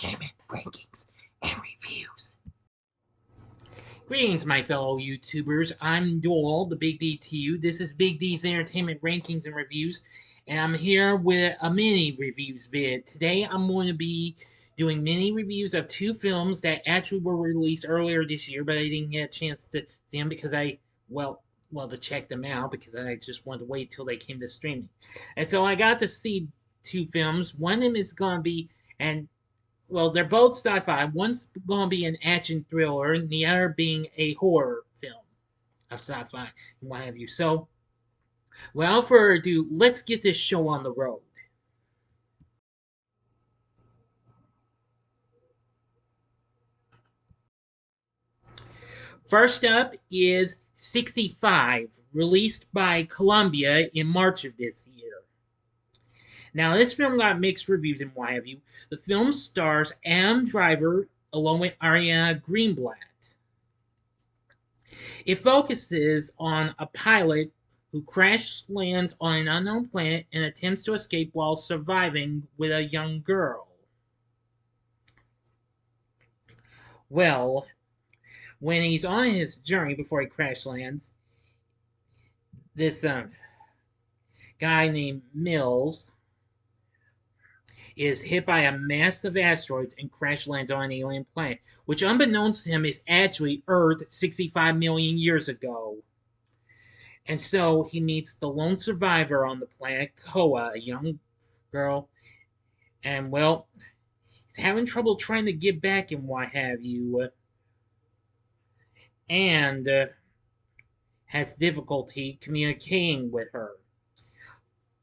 entertainment rankings and reviews. Greetings, my fellow YouTubers. I'm Doyle, the Big D to you. This is Big D's Entertainment Rankings and Reviews, and I'm here with a mini reviews vid. Today, I'm going to be doing mini reviews of two films that actually were released earlier this year, but I didn't get a chance to see them because to check them out because I just wanted to wait till they came to streaming. And so I got to see two films. One of them is going to be an they're both sci-fi. One's going to be an action thriller, and the other being a horror film of sci-fi and what have you. So, without further ado, let's get this show on the road. First up is 65, released by Columbia in March of this year. Now, this film got mixed reviews and what have you. The film stars Adam Driver along with Ariana Greenblatt. It focuses on a pilot who crash lands on an unknown planet and attempts to escape while surviving with a young girl. Well, when he's on his journey before he crash lands, this guy named Mills is hit by a mass of asteroids and crash lands on an alien planet, which unbeknownst to him is actually Earth 65 million years ago. And so he meets the lone survivor on the planet, Koa, a young girl, and he's having trouble trying to get back and what have you, and has difficulty communicating with her.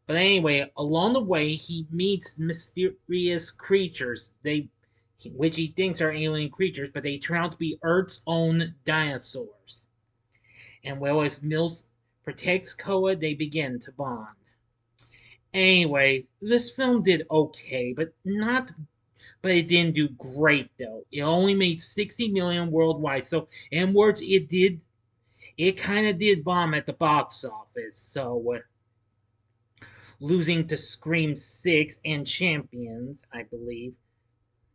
But anyway, along the way, he meets mysterious creatures, which he thinks are alien creatures, but they turn out to be Earth's own dinosaurs. And as Mills protects Koa, they begin to bond. Anyway, this film did okay, but it didn't do great though. It only made 60 million worldwide. So in words, it kind of did bomb at the box office. So losing to Scream 6 and Champions, I believe.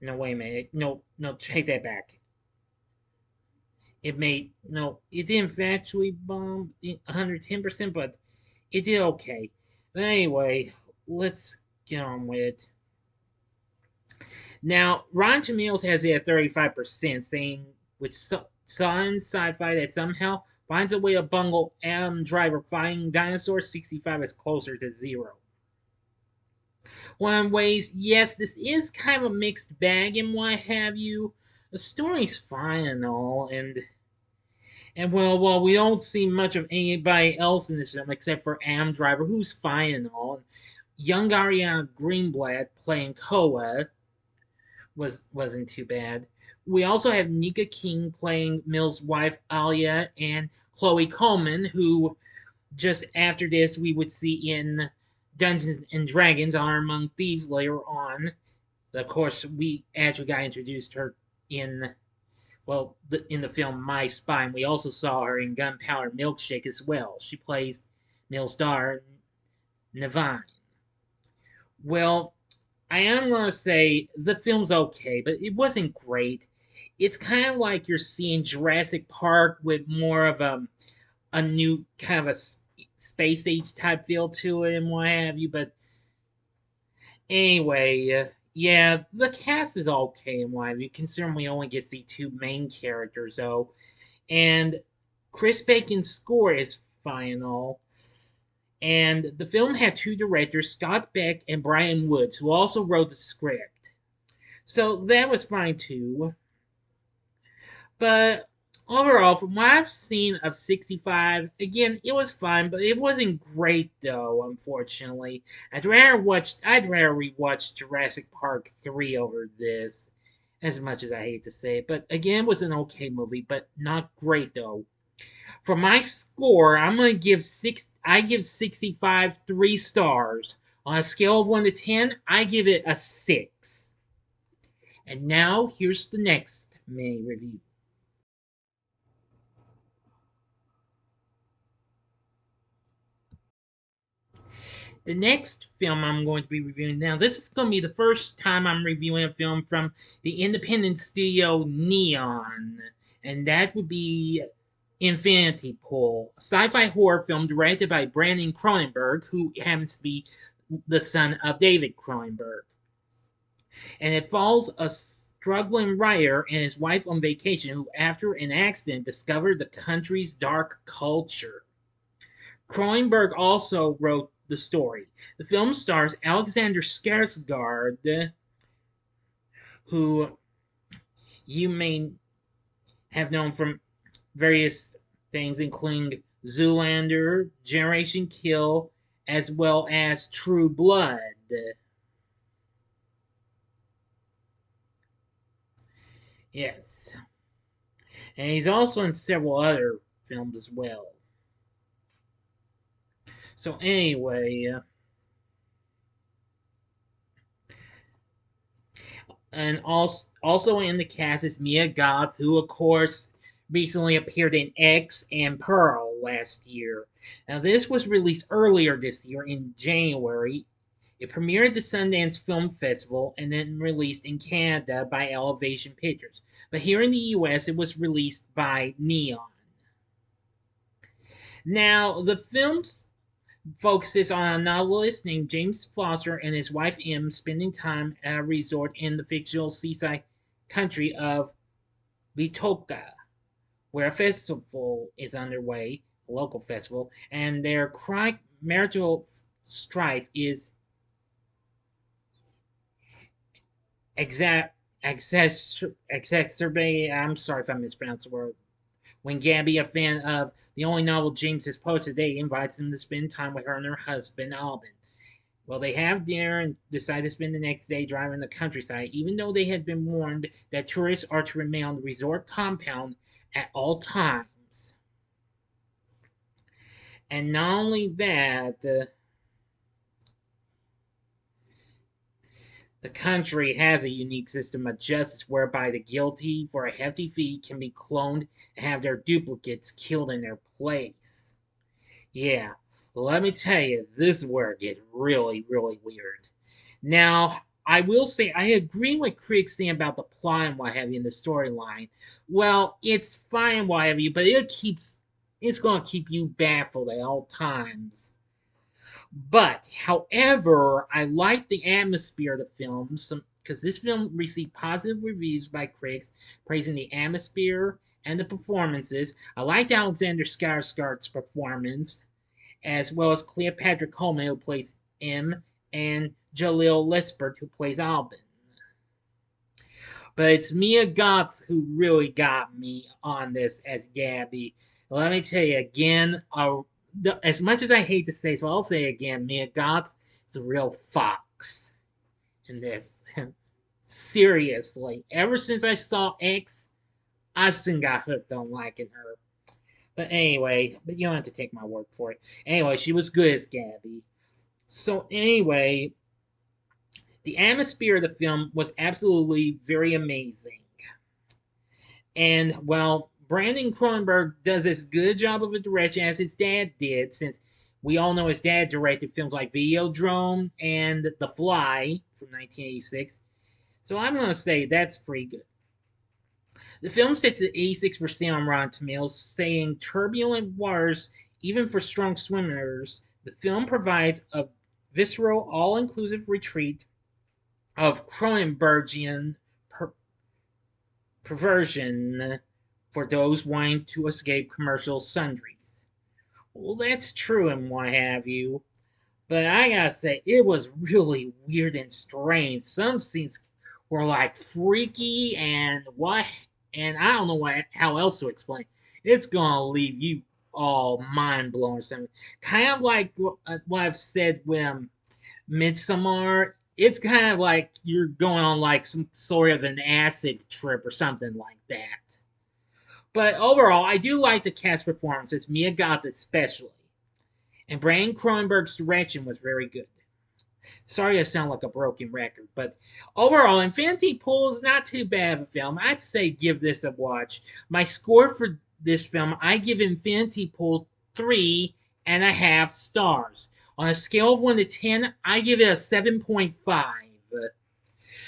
No, wait a minute. No, take that back. It didn't actually bomb 110%, but it did okay. But anyway, let's get on with it. Now, Rotten Tomatoes has it at 35%, saying with Sun Sci-Fi that somehow finds a way to bungle Adam Driver fighting dinosaurs, 65 is closer to 0. One ways, yes, this is kind of a mixed bag and what have you. The story's fine and all, and we don't see much of anybody else in this film except for Adam Driver, who's fine and all. Young Ariana Greenblatt playing Koa wasn't too bad. We also have Nika King playing Mill's wife Alia, and Chloe Coleman, who just after this we would see in Dungeons and Dragons: Honor Among Thieves later on. Of course, we actually got introduced her in the film My Spy. We also saw her in Gunpowder Milkshake as well. She plays Mill's daughter, Nevine. Well, I am going to say the film's okay, but it wasn't great. It's kind of like you're seeing Jurassic Park with more of a new kind of a space age type feel to it and what have you. But anyway, yeah, the cast is okay and what have you, considering we only get to see two main characters though. And Chris Bacon's score is final. And the film had two directors, Scott Beck and Brian Woods, who also wrote the script. So that was fine too. But overall, from what I've seen of 65, again, it was fine, but it wasn't great though, unfortunately. I'd rather rewatch Jurassic Park 3 over this, as much as I hate to say it. But again, it was an okay movie, but not great though. For my score, I give 65 3 stars. On a scale of 1 to 10, I give it a 6. And now, here's the next mini review. The next film I'm going to be reviewing now, this is going to be the first time I'm reviewing a film from the independent studio Neon, and that would be Infinity Pool, a sci-fi horror film directed by Brandon Cronenberg, who happens to be the son of David Cronenberg. And it follows a struggling writer and his wife on vacation who, after an accident, discovered the country's dark culture. Cronenberg also wrote the story. The film stars Alexander Skarsgård, who you may have known from various things, including Zoolander, Generation Kill, as well as True Blood. Yes. And he's also in several other films as well. So, anyway, and also in the cast is Mia Goth, who of course recently appeared in X and Pearl last year. Now this was released earlier this year in January. It premiered at the Sundance Film Festival and then released in Canada by Elevation Pictures. But here in the US it was released by Neon. Now the film's focuses on a novelist named James Foster and his wife Em spending time at a resort in the fictional seaside country of Bitoka, where a festival is underway, a local festival, and their chronic marital strife is exacerbated. I'm sorry if I mispronounced the word. When Gabby, a fan of the only novel James has posted today, invites him to spend time with her and her husband, Alban. Well, they have dinner and decide to spend the next day driving the countryside, even though they had been warned that tourists are to remain on the resort compound at all times. And not only that, the country has a unique system of justice whereby the guilty, for a hefty fee, can be cloned and have their duplicates killed in their place. Yeah, let me tell you, this is where it gets really, really weird. Now, I will say I agree with critics saying about the plot and what have you in the storyline. Well, it's fine and what have you, but it's gonna keep you baffled at all times. But, however, I like the atmosphere of the film because this film received positive reviews by critics praising the atmosphere and the performances. I liked Alexander Skarsgård's performance, as well as Cleopatra Coleman, who plays M, and Jaleel Lispert, who plays Albin. But it's Mia Goth who really got me on this as Gabby. Let me tell you again, as much as I hate to say so, I'll say again, Mia Goth is a real fox in this. Seriously, ever since I saw X, I still got hooked on liking her. But anyway, but you don't have to take my word for it. Anyway, she was good as Gabby. So anyway, the atmosphere of the film was absolutely very amazing. And well, Brandon Cronenberg does as good a job of a direction as his dad did, since we all know his dad directed films like Videodrome and The Fly from 1986. So I'm going to say that's pretty good. The film sits at 86% on Rotten Tomatoes, saying turbulent waters, even for strong swimmers. The film provides a visceral, all inclusive retreat of Cronenbergian perversion for those wanting to escape commercial sundries. Well, that's true and what have you. But I gotta say, it was really weird and strange. Some scenes were like freaky and what, and I don't know how else to explain. It's gonna leave you all mind blown or something. Kind of like what I've said with Midsommar. It's kind of like you're going on like some sort of an acid trip or something like that. But overall, I do like the cast performances, Mia Goth especially. And Brandon Cronenberg's direction was very good. Sorry I sound like a broken record, but overall, Infinity Pool is not too bad of a film. I'd say give this a watch. My score for this film, I give Infinity Pool 3.5 stars. On a scale of 1 to 10, I give it a 7.5.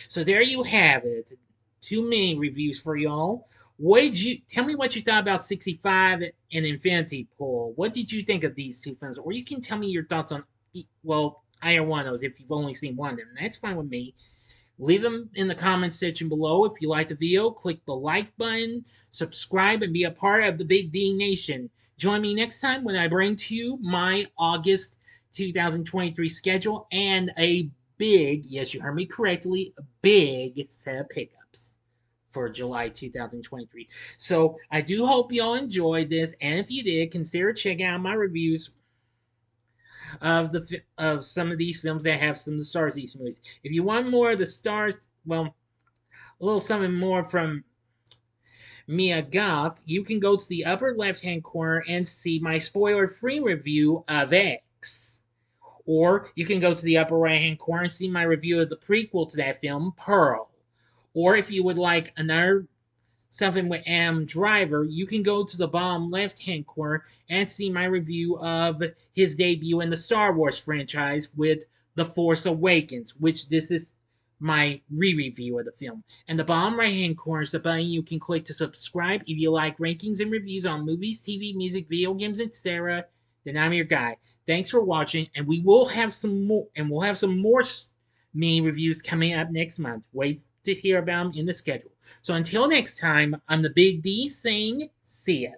So there you have it. Two main reviews for y'all. What did you tell me what you thought about 65 and Infinity Pool? What did you think of these two films? Or you can tell me your thoughts on well, either one of those if you've only seen one of them. That's fine with me. Leave them in the comments section below. If you like the video, click the like button, subscribe, and be a part of the Big D Nation. Join me next time when I bring to you my August 2023 schedule and a big, yes, you heard me correctly, a big set of pickups for July 2023. So I do hope y'all enjoyed this, and if you did, consider checking out my reviews of some of these films that have some of the stars of these movies. If you want more of the stars, well, a little something more from Mia Goth, you can go to the upper left-hand corner and see my spoiler-free review of X. Or you can go to the upper right-hand corner and see my review of the prequel to that film, Pearl. Or if you would like another something with Adam Driver, you can go to the bottom left-hand corner and see my review of his debut in the Star Wars franchise with The Force Awakens, which this is my re-review of the film. And the bottom right-hand corner is the button you can click to subscribe if you like rankings and reviews on movies, TV, music, video games, etc. Then I'm your guy. Thanks for watching, and we'll have some more mini reviews coming up next month. Wait to hear about them in the schedule. So until next time, I'm the Big D saying, see ya.